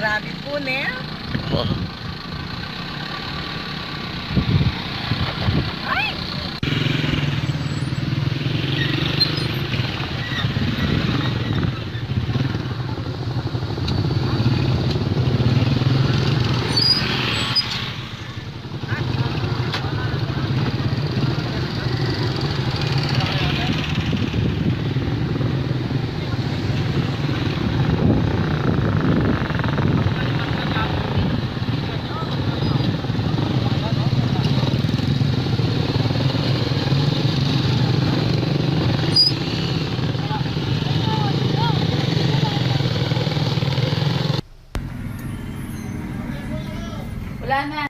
Grabe po, ne? Ay! Wala na.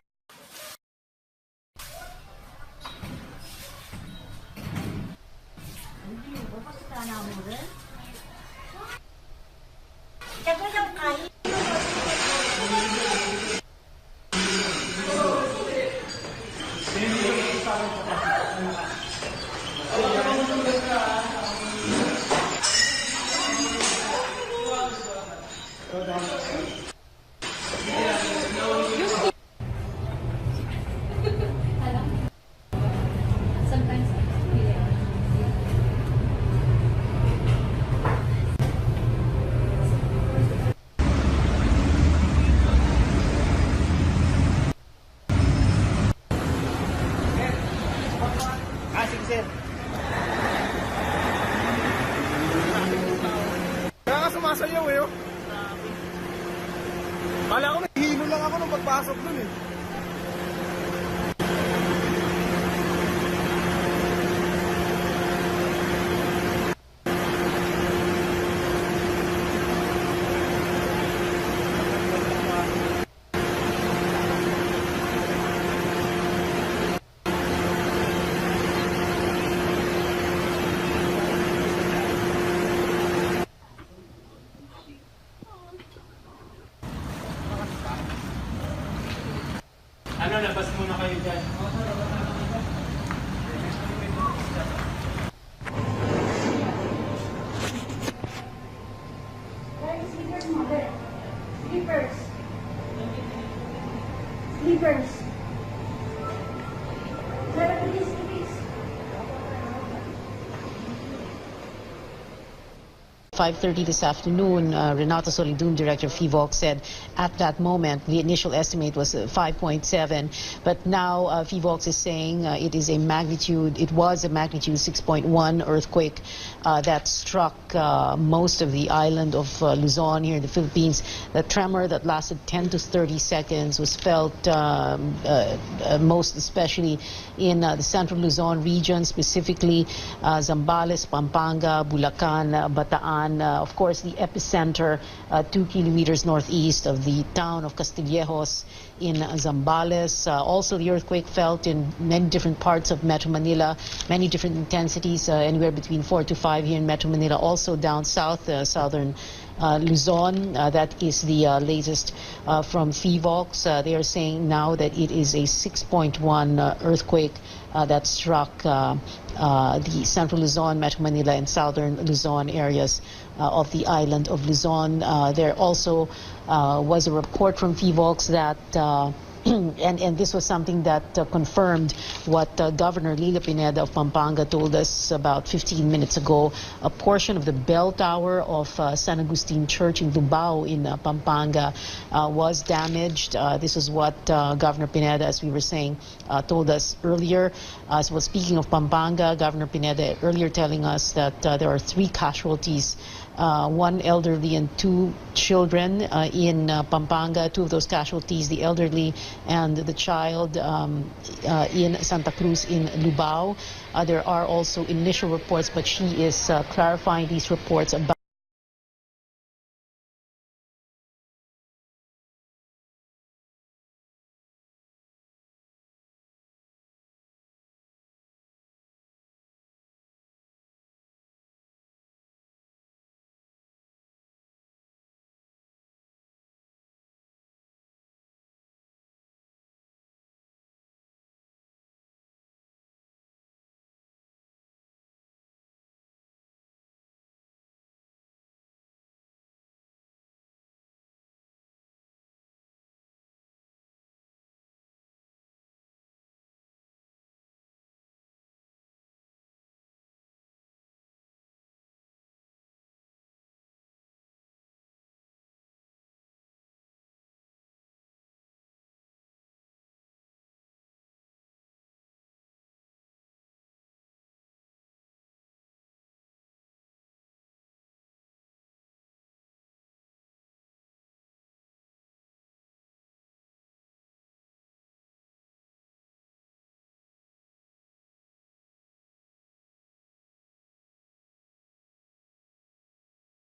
Sige, sir. Kaya nga sumasayaw eh, oh. Kala ko nahihilo lang ako nung pagpasok dun eh. Ano, labas muna kayo dyan. Sleepers. Sleepers. Sarah, please, please. 5:30 this afternoon, Renato Solidum, Director of FIVOC, said at that moment the initial estimate was 5.7, but now FIVOC is saying it was a magnitude 6.1 earthquake that struck most of the island of Luzon here in the Philippines. The tremor that lasted 10 to 30 seconds was felt most especially in the central Luzon region, specifically Zambales, Pampanga, Bulacan, Bataan. Of course, the epicenter 2 kilometers northeast of the town of Castillejos in Zambales. Also, the earthquake felt in many different parts of Metro Manila, many different intensities, anywhere between 4 to 5 here in Metro Manila. Also down south, southern Luzon. That is the latest from FIVOC. They are saying now that it is a 6.1 earthquake that struck the central Luzon, Metro Manila, and southern Luzon areas of the island of Luzon. There also was a report from FIVOC that and this was something that confirmed what Governor Lila Pineda of Pampanga told us about 15 minutes ago. A portion of the bell tower of San Agustin Church in Lubao in Pampanga was damaged. This is what Governor Pineda, as we were saying, told us earlier. So speaking of Pampanga, Governor Pineda earlier telling us that there are 3 casualties, 1 elderly and 2 children in Pampanga. 2 of those casualties, the elderly and the child, in Santa Cruz in Lubao. There are also initial reports, but she is clarifying these reports about